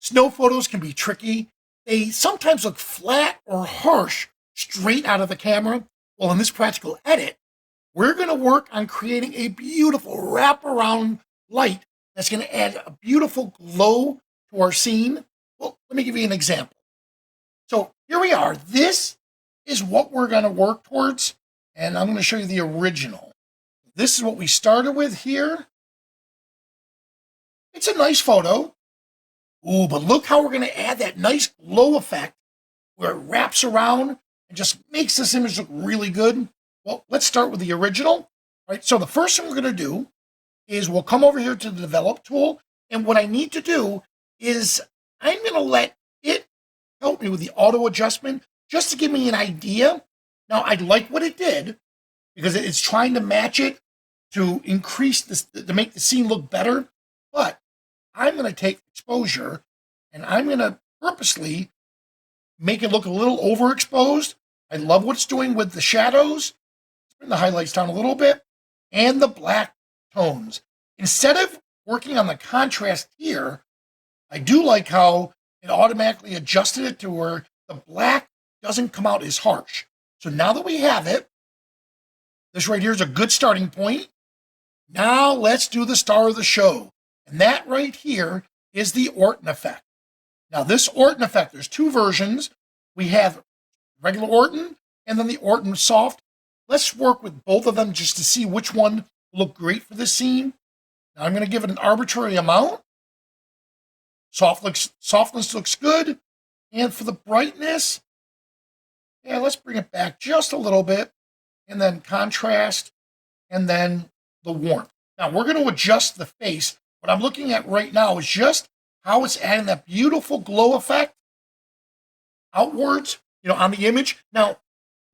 Snow photos can be tricky. They sometimes look flat or harsh straight out of the camera. Well, in this practical edit, we're going to work on creating a beautiful wraparound light that's going to add a beautiful glow to our scene. Well, let me give you an example. So here we are. This is what we're going to work towards, and I'm going to show you the original. This is what we started with here. It's a nice photo. Ooh, but look how we're going to add that nice glow effect where it wraps around and just makes this image look really good. Well, let's start with the original. All right, so the first thing we're going to do is we'll come over here to the develop tool, and what I need to do is I'm going to let it help me with the auto adjustment just to give me an idea. Now, I like what it did because it's trying to match it to increase this, to make the scene look better, but I'm going to take exposure and I'm going to purposely make it look a little overexposed. I love what it's doing with the shadows. Bring the highlights down a little bit and the black tones. Instead of working on the contrast here, I do like how it automatically adjusted it to where the black doesn't come out as harsh. So now that we have it, this right here is a good starting point. Now let's do the star of the show. And that right here is the Orton effect. Now this Orton effect, there's two versions. We have regular Orton and then the Orton soft. Let's work with both of them just to see which one will look great for this scene. Now I'm going to give it an arbitrary amount. Softness looks good. And for the brightness, yeah, let's bring it back just a little bit. And then contrast, and then the warmth. Now we're going to adjust the face. What I'm looking at right now is just how it's adding that beautiful glow effect outwards, on the image. Now,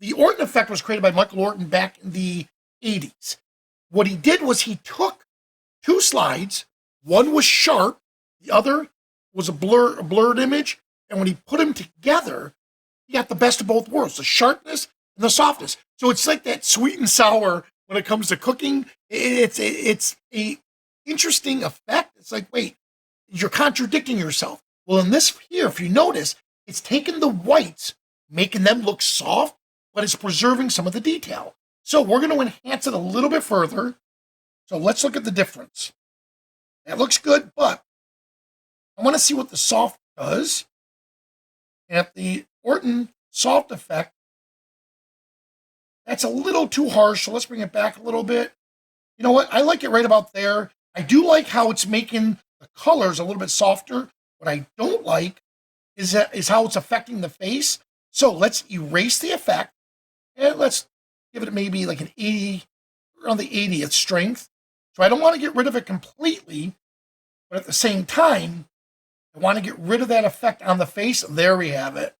the Orton effect was created by Michael Orton back in the 80s. What he did was he took two slides. One was sharp, the other was a blurred image. And when he put them together, he got the best of both worlds, the sharpness and the softness. So it's like that sweet and sour when it comes to cooking. It's a interesting effect. It's like, wait, you're contradicting yourself. Well, in this here, if you notice, it's taking the whites, making them look soft, but it's preserving some of the detail. So we're going to enhance it a little bit further. So let's look at the difference. That looks good, but I want to see what the soft does. And if the Orton soft effect, that's a little too harsh, so let's bring it back a little bit. You know what? I like it right about there. I do like how it's making the colors a little bit softer. What I don't like is how it's affecting the face. So let's erase the effect, and let's give it maybe like an 80, around the 80th strength. So I don't want to get rid of it completely, but at the same time, I want to get rid of that effect on the face. There we have it.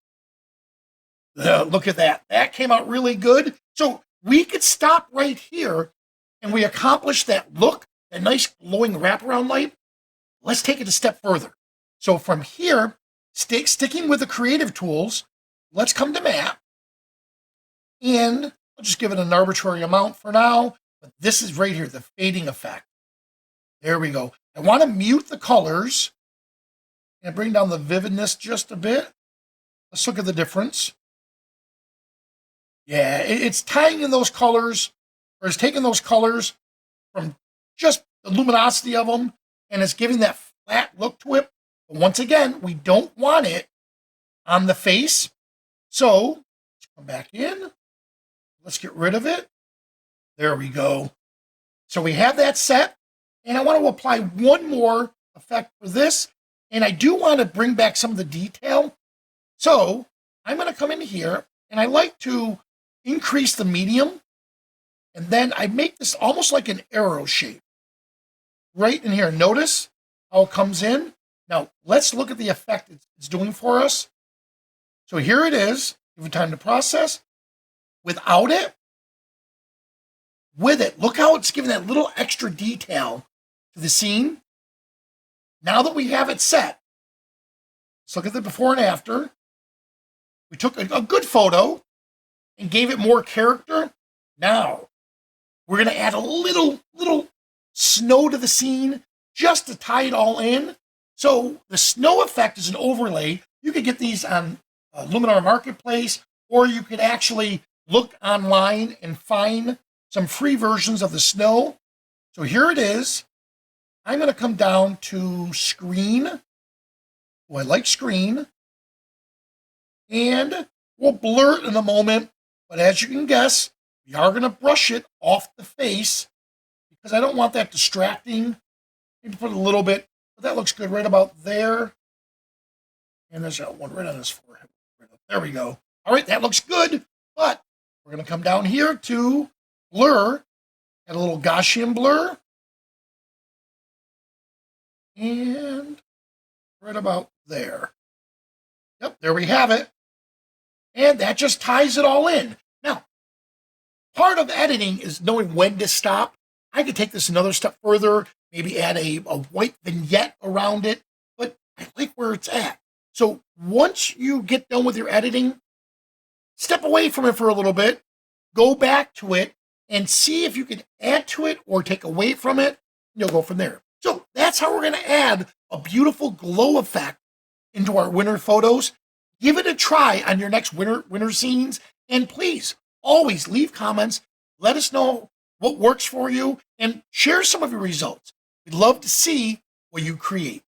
Look at that. That came out really good. So we could stop right here, and we accomplished that look, that nice glowing wraparound light. Let's take it a step further. So from here, sticking with the creative tools, let's come to map, and I'll just give it an arbitrary amount for now. But this is right here, the fading effect. There we go. I want to mute the colors and bring down the vividness just a bit. Let's look at the difference. Yeah, it's tying in those colors, or it's taking those colors from just the luminosity of them, and it's giving that flat look to it. But once again, we don't want it on the face. So let's come back in. Let's get rid of it. There we go. So we have that set, and I want to apply one more effect for this, and I do want to bring back some of the detail. So I'm going to come in here, and I like to increase the medium, and then I make this almost like an arrow shape right in here. Notice how it comes in. Now let's look at the effect it's doing for us. So here it is. Give it time to process. Without it, with it, look how it's giving that little extra detail to the scene. Now that we have it set, let's look at the before and after. We took a good photo and gave it more character. Now, we're going to add a little snow to the scene just to tie it all in. So the snow effect is an overlay. You could get these on Luminar Marketplace, or you could actually look online and find some free versions of the snow. So here it is. I'm going to come down to screen. Oh, I like screen. And we'll blur it in a moment. But as you can guess, we are going to brush it off the face because I don't want that distracting. Maybe put a little bit, but that looks good right about there. And there's that one right on his forehead. There we go. All right, that looks good. But we're going to come down here to blur. Add a little Gaussian blur. And right about there. Yep, there we have it. And that just ties it all in. Now, part of editing is knowing when to stop. I could take this another step further, maybe add a white vignette around it, but I like where it's at. So once you get done with your editing, step away from it for a little bit, go back to it, and see if you can add to it or take away from it, and you'll go from there. So that's how we're going to add a beautiful glow effect into our winter photos. Give it a try on your next winter scenes, and please always leave comments. Let us know what works for you and share some of your results. We'd love to see what you create.